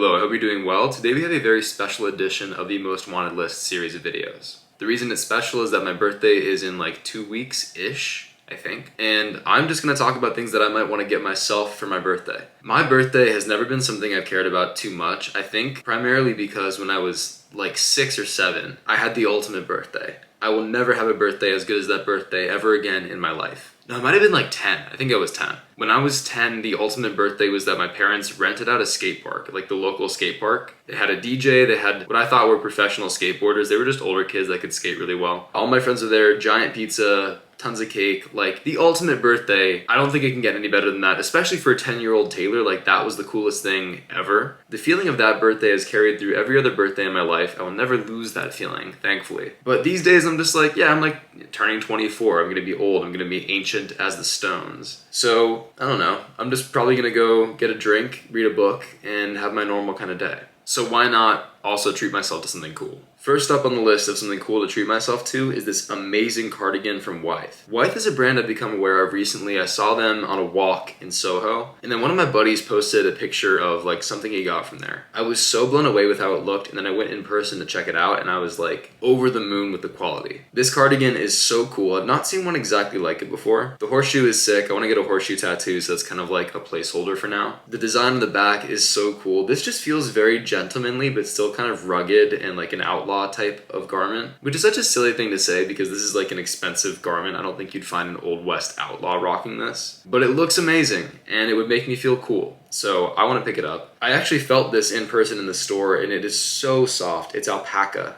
Hello, I hope you're doing well. Today we have a very special edition of the Most Wanted List series of videos. The reason it's special is that my birthday is in like 2 weeks-ish, I think. And I'm just gonna talk about things that I might want to get myself for my birthday. My birthday has never been something I've cared about too much, I think primarily because when I was like 6 or 7, I had the ultimate birthday. I will never have a birthday as good as that birthday ever again in my life. No, it might have been like 10. I think I was 10. When I was 10, the ultimate birthday was that my parents rented out a skate park, like the local skate park. They had a DJ, they had what I thought were professional skateboarders. They were just older kids that could skate really well. All my friends were there, giant pizza, tons of cake, like the ultimate birthday. I don't think it can get any better than that, especially for a 10-year-old Taylor. Like that was the coolest thing ever. The feeling of that birthday has carried through every other birthday in my life. I will never lose that feeling, thankfully. But these days I'm just like, yeah, I'm like turning 24. I'm gonna be old. I'm gonna be ancient as the stones. So I don't know. I'm just probably gonna go get a drink, read a book, and have my normal kind of day. So why not also treat myself to something cool? First up on the list of something cool to treat myself to is this amazing cardigan from Wythe. Wythe is a brand I've become aware of recently. I saw them on a walk in Soho, and then one of my buddies posted a picture of like something he got from there. I was so blown away with how it looked, and then I went in person to check it out, and I was like over the moon with the quality. This cardigan is so cool. I've not seen one exactly like it before. The horseshoe is sick. I want to get a horseshoe tattoo, so that's kind of like a placeholder for now. The design on the back is so cool. This just feels very gentlemanly, but still kind of rugged and like an outlaw type of garment, which is such a silly thing to say because this is like an expensive garment. I don't think you'd find an Old West outlaw rocking this, but it looks amazing and it would make me feel cool. So I want to pick it up. I actually felt this in person in the store and it is so soft. It's alpaca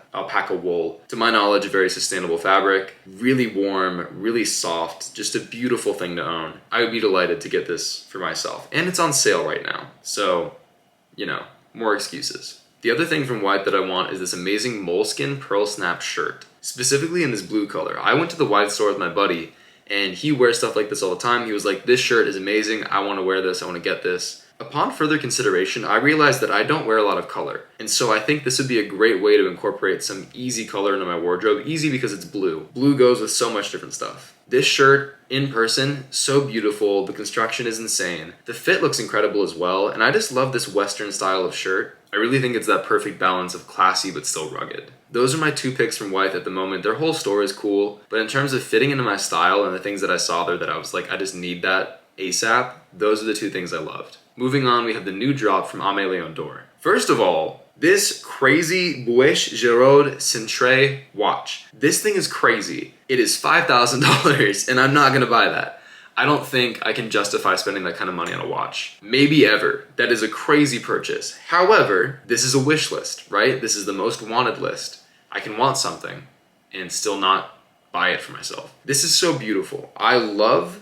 wool. To my knowledge, a very sustainable fabric, really warm, really soft, just a beautiful thing to own. I would be delighted to get this for myself. And it's on sale right now. So, you know, more excuses. The other thing from Wythe that I want is this amazing moleskin pearl snap shirt, specifically in this blue color. I went to the Wythe store with my buddy and he wears stuff like this all the time. He was like, this shirt is amazing. I want to wear this. I want to get this. Upon further consideration, I realized that I don't wear a lot of color. And so I think this would be a great way to incorporate some easy color into my wardrobe. Easy because it's blue. Blue goes with so much different stuff. This shirt, in person, so beautiful. The construction is insane. The fit looks incredible as well. And I just love this Western style of shirt. I really think it's that perfect balance of classy but still rugged. Those are my 2 picks from Wythe at the moment. Their whole store is cool, but in terms of fitting into my style and the things that I saw there that I was like, I just need that ASAP, those are the 2 things I loved. Moving on, we have the new drop from Aimé Leon Dore. First of all, this crazy Buiche Giraud Cintre watch. This thing is crazy. It is $5,000 and I'm not gonna buy that. I don't think I can justify spending that kind of money on a watch. Maybe ever. That is a crazy purchase. However, this is a wish list, right? This is the most wanted list. I can want something and still not buy it for myself. This is so beautiful. I love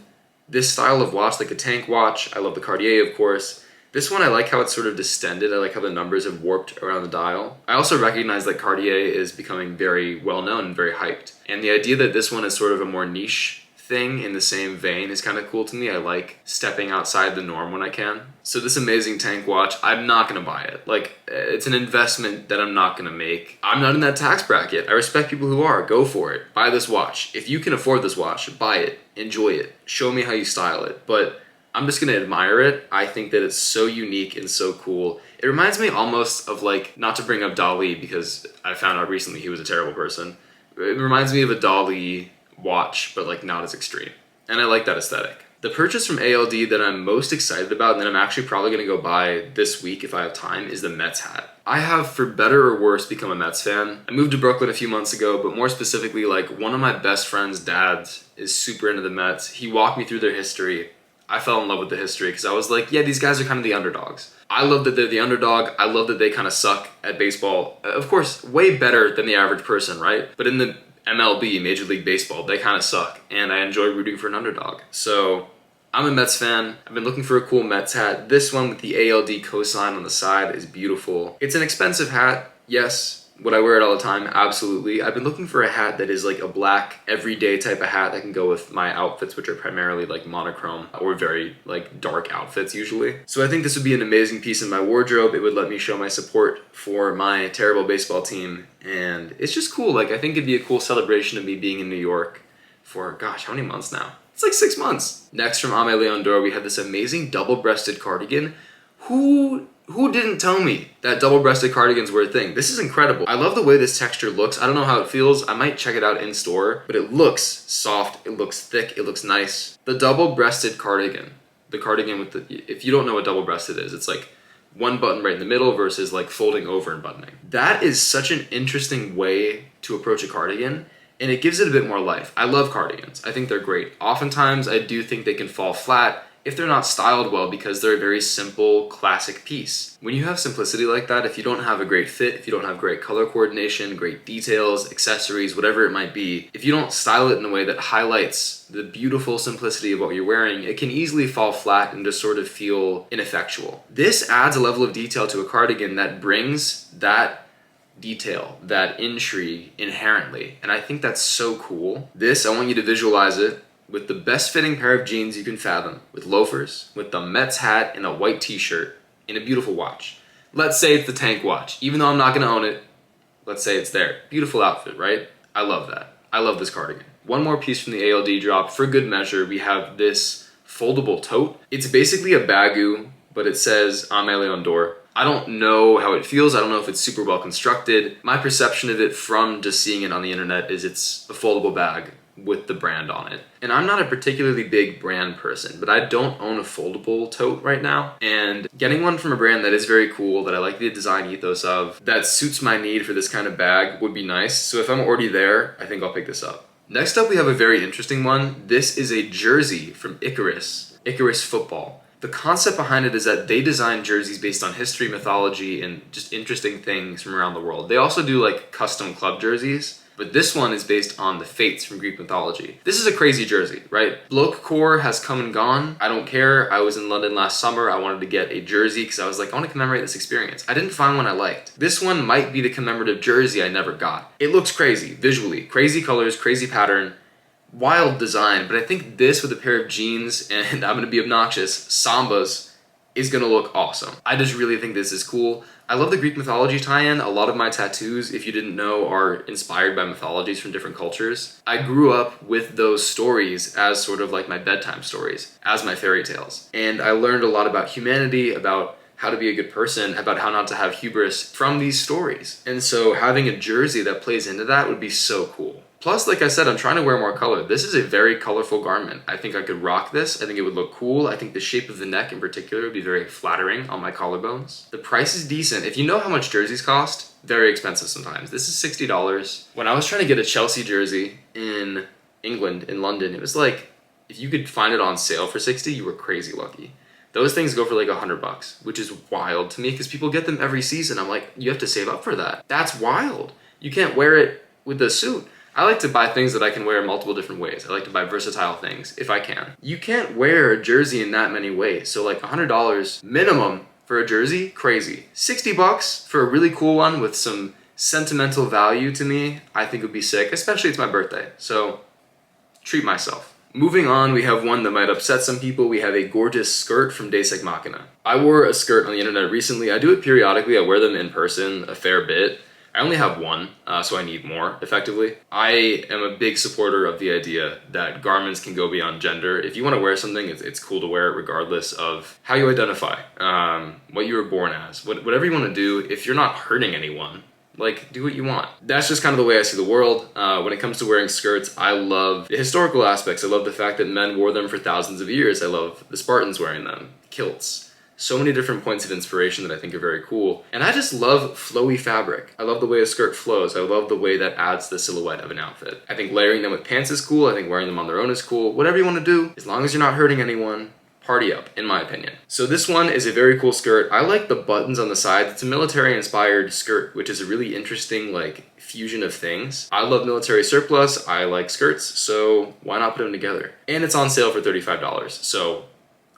this style of watch, like a tank watch. I love the Cartier, of course. This one, I like how it's sort of distended. I like how the numbers have warped around the dial. I also recognize that Cartier is becoming very well known and very hyped. And the idea that this one is sort of a more niche thing in the same vein is kind of cool to me. I like stepping outside the norm when I can. So this amazing tank watch, I'm not gonna buy it. Like, it's an investment that I'm not gonna make. I'm not in that tax bracket. I respect people who are. Go for it. Buy this watch. If you can afford this watch, buy it. Enjoy it. Show me how you style it. But I'm just gonna admire it. I think that it's so unique and so cool. It reminds me almost of like, not to bring up Dali because I found out recently he was a terrible person. It reminds me of a Dali watch, but like not as extreme. And I like that aesthetic. The purchase from ALD that I'm most excited about and that I'm actually probably gonna go buy this week if I have time is the Mets hat. I have, for better or worse, become a Mets fan. I moved to Brooklyn a few months ago, but more specifically, like one of my best friend's dads is super into the Mets. He walked me through their history. I fell in love with the history because I was like, yeah, these guys are kind of the underdogs. I love that they're the underdog. I love that they kind of suck at baseball. Of course, way better than the average person, right? But in the MLB, Major League Baseball, they kind of suck, and I enjoy rooting for an underdog. So I'm a Mets fan. I've been looking for a cool Mets hat. This one with the ALD cosign on the side is beautiful. It's an expensive hat, yes. Would I wear it all the time? Absolutely. I've been looking for a hat that is like a black, everyday type of hat that can go with my outfits, which are primarily like monochrome or very like dark outfits usually. So I think this would be an amazing piece in my wardrobe. It would let me show my support for my terrible baseball team. And it's just cool. Like, I think it'd be a cool celebration of me being in New York for, gosh, how many months now? It's like 6 months. Next from Aimé Leon Dore, we have this amazing double-breasted cardigan. Who Who didn't tell me that double-breasted cardigans were a thing? This is incredible. I love the way this texture looks. I don't know how it feels. I might check it out in store, but it looks soft, it looks thick, it looks nice. The double-breasted cardigan, the cardigan with the, if you don't know what double-breasted is, it's like one button right in the middle versus like folding over and buttoning. That is such an interesting way to approach a cardigan, and it gives it a bit more life. I love cardigans. I think they're great. Oftentimes, I do think they can fall flat if they're not styled well because they're a very simple, classic piece. When you have simplicity like that, if you don't have a great fit, if you don't have great color coordination, great details, accessories, whatever it might be, if you don't style it in a way that highlights the beautiful simplicity of what you're wearing, it can easily fall flat and just sort of feel ineffectual. This adds a level of detail to a cardigan that brings that detail, that intrigue inherently, and I think that's so cool. This, I want you to visualize it with the best fitting pair of jeans you can fathom, with loafers, with the Mets hat and a white t-shirt, and a beautiful watch. Let's say it's the Tank watch. Even though I'm not gonna own it, let's say it's there. Beautiful outfit, right? I love that. I love this cardigan. One more piece from the ALD drop. For good measure, we have this foldable tote. It's basically a bagu, but it says Ame Leon d'Or. I don't know how it feels. I don't know if it's super well constructed. My perception of it from just seeing it on the internet is it's a foldable bag with the brand on it. And I'm not a particularly big brand person, but I don't own a foldable tote right now. And getting one from a brand that is very cool, that I like the design ethos of, that suits my need for this kind of bag would be nice. So if I'm already there, I think I'll pick this up. Next up, we have a very interesting one. This is a jersey from Icarus Football. The concept behind it is that they design jerseys based on history, mythology, and just interesting things from around the world. They also do like custom club jerseys, but this one is based on the fates from Greek mythology. This is a crazy jersey, right? Bloke core has come and gone. I don't care. I was in London last summer. I wanted to get a jersey because I was like, I want to commemorate this experience. I didn't find one I liked. This one might be the commemorative jersey I never got. It looks crazy, visually. Crazy colors, crazy pattern, wild design, but I think this with a pair of jeans and I'm gonna be obnoxious, Sambas, is gonna look awesome. I just really think this is cool. I love the Greek mythology tie-in. A lot of my tattoos, if you didn't know, are inspired by mythologies from different cultures. I grew up with those stories as sort of like my bedtime stories, as my fairy tales. And I learned a lot about humanity, about how to be a good person, about how not to have hubris from these stories. And so having a jersey that plays into that would be so cool. Plus, like I said, I'm trying to wear more color. This is a very colorful garment. I think I could rock this. I think it would look cool. I think the shape of the neck in particular would be very flattering on my collarbones. The price is decent. If you know how much jerseys cost, very expensive sometimes. This is $60. When I was trying to get a Chelsea jersey in England, in London, it was like, if you could find it on sale for $60, you were crazy lucky. Those things go for like $100, which is wild to me because people get them every season. I'm like, you have to save up for that. That's wild. You can't wear it with a suit. I like to buy things that I can wear in multiple different ways. I like to buy versatile things, if I can. You can't wear a jersey in that many ways. So like $100 minimum for a jersey, crazy. $60 for a really cool one with some sentimental value to me, I think would be sick, especially it's my birthday. So treat myself. Moving on, we have one that might upset some people. We have a gorgeous skirt from Deus Ex Machina. I wore a skirt on the internet recently. I do it periodically. I wear them in person a fair bit. I only have one, so I need more, effectively. I am a big supporter of the idea that garments can go beyond gender. If you want to wear something, it's cool to wear it regardless of how you identify, what you were born as, whatever you want to do. If you're not hurting anyone, like, do what you want. That's just kind of the way I see the world. When it comes to wearing skirts, I love the historical aspects. I love the fact that men wore them for thousands of years. I love the Spartans wearing them, kilts. So many different points of inspiration that I think are very cool. And I just love flowy fabric. I love the way a skirt flows. I love the way that adds the silhouette of an outfit. I think layering them with pants is cool. I think wearing them on their own is cool. Whatever you want to do, as long as you're not hurting anyone, party up, in my opinion. So this one is a very cool skirt. I like the buttons on the sides. It's a military-inspired skirt, which is a really interesting, like, fusion of things. I love military surplus. I like skirts, so why not put them together? And it's on sale for $35, so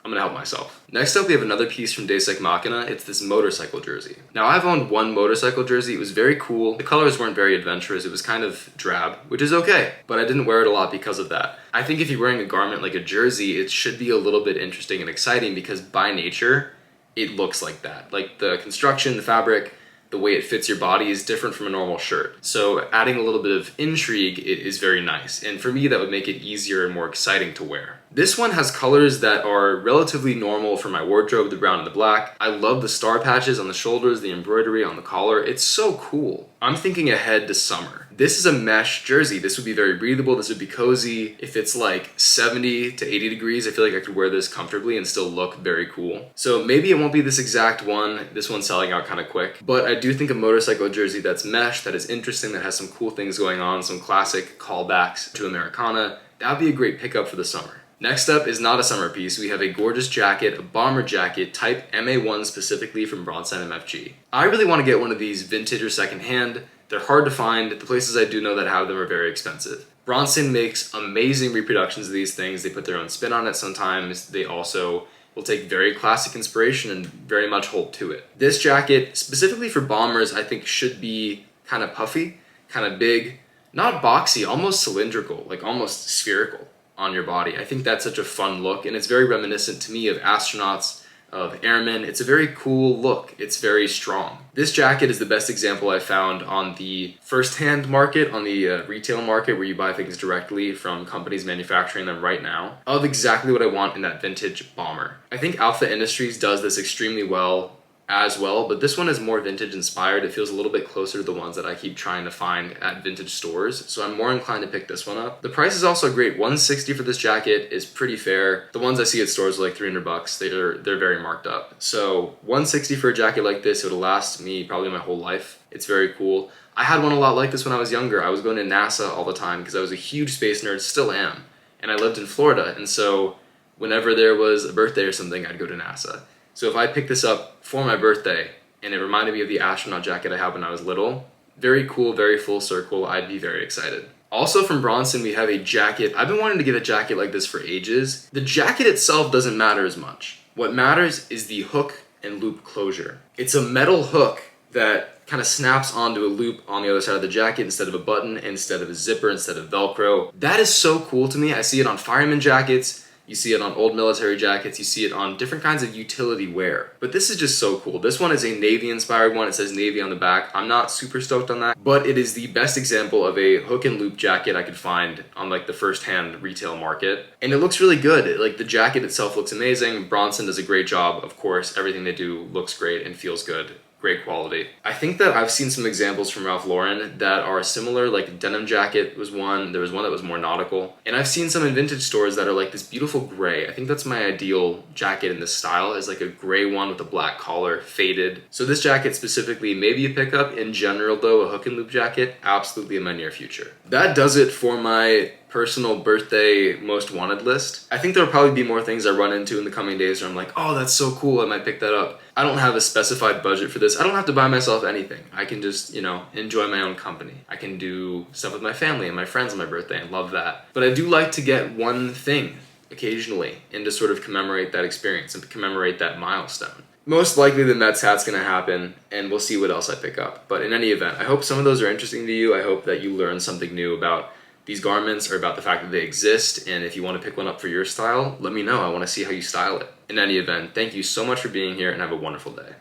I'm gonna help myself. Next up, we have another piece from Deus Ex Machina. It's this motorcycle jersey. Now, I've owned one motorcycle jersey. It was very cool. The colors weren't very adventurous. It was kind of drab, which is okay, but I didn't wear it a lot because of that. I think if you're wearing a garment like a jersey, it should be a little bit interesting and exciting because by nature, it looks like that. Like the construction, the fabric, the way it fits your body is different from a normal shirt. So adding a little bit of intrigue is very nice. And for me, that would make it easier and more exciting to wear. This one has colors that are relatively normal for my wardrobe, the brown and the black. I love the star patches on the shoulders, the embroidery on the collar. It's so cool. I'm thinking ahead to summer. This is a mesh jersey. This would be very breathable. This would be cozy. If it's like 70 to 80 degrees, I feel like I could wear this comfortably and still look very cool. So maybe it won't be this exact one. This one's selling out kind of quick. But I do think a motorcycle jersey that's mesh, that is interesting, that has some cool things going on, some classic callbacks to Americana, that would be a great pickup for the summer. Next up is not a summer piece. We have a gorgeous jacket, a bomber jacket, type MA1 specifically from Bronson MFG. I really want to get one of these vintage or secondhand. They're hard to find. The places I do know that have them are very expensive. Bronson makes amazing reproductions of these things. They put their own spin on it sometimes. They also will take very classic inspiration and very much hold to it. This jacket, specifically for bombers, I think should be kind of puffy, kind of big, not boxy, almost cylindrical, like almost spherical on your body. I think that's such a fun look, and it's very reminiscent to me of astronauts, of airmen. It's a very cool look. It's very strong. This jacket is the best example I found on the first-hand market, on the retail market where you buy things directly from companies manufacturing them right now, of exactly what I want in that vintage bomber. I think Alpha Industries does this extremely well as well, but this one is more vintage inspired. It feels a little bit closer to the ones that I keep trying to find at vintage stores, so I'm more inclined to pick this one up. The price is also great. $160 for this jacket is pretty fair. The ones I see at stores are like $300. They're very marked up. So $160 for a jacket like this, it'll last me probably my whole life. It's very cool. I had one a lot like this when I was younger. I was going to NASA all the time because I was a huge space nerd, still am, and I lived in Florida, and so whenever there was a birthday or something, I'd go to NASA. So if I picked this up for my birthday and it reminded me of the astronaut jacket I had when I was little, very cool, very full circle, I'd be very excited. Also from Bronson, we have a jacket. I've been wanting to get a jacket like this for ages. The jacket itself doesn't matter as much. What matters is the hook and loop closure. It's a metal hook that kind of snaps onto a loop on the other side of the jacket instead of a button, instead of a zipper, instead of Velcro. That is so cool to me. I see it on fireman jackets. You see it on old military jackets, you see it on different kinds of utility wear. But this is just so cool. This one is a Navy inspired one. It says Navy on the back. I'm not super stoked on that, but it is the best example of a hook and loop jacket I could find on like the first-hand retail market. And it looks really good. Like the jacket itself looks amazing. Bronson does a great job, of course. Everything they do looks great and feels good. Great quality. I think that I've seen some examples from Ralph Lauren that are similar, like denim jacket was one, there was one that was more nautical, and I've seen some in vintage stores that are like this beautiful gray. I think that's my ideal jacket in this style, is like a gray one with a black collar, faded. So this jacket specifically, maybe a pickup. In general though, a hook and loop jacket, absolutely in my near future. That does it for my personal birthday most wanted list. I think there'll probably be more things I run into in the coming days where I'm like, oh, that's so cool, I might pick that up. I don't have a specified budget for this. I don't have to buy myself anything. I can just, enjoy my own company. I can do stuff with my family and my friends on my birthday and love that. But I do like to get one thing occasionally and to sort of commemorate that experience and commemorate that milestone. Most likely the Mets hat's gonna happen, and we'll see what else I pick up. But in any event, I hope some of those are interesting to you. I hope that you learn something new about these garments or about the fact that they exist, and if you want to pick one up for your style, let me know. I want to see how you style it. In any event, thank you so much for being here and have a wonderful day.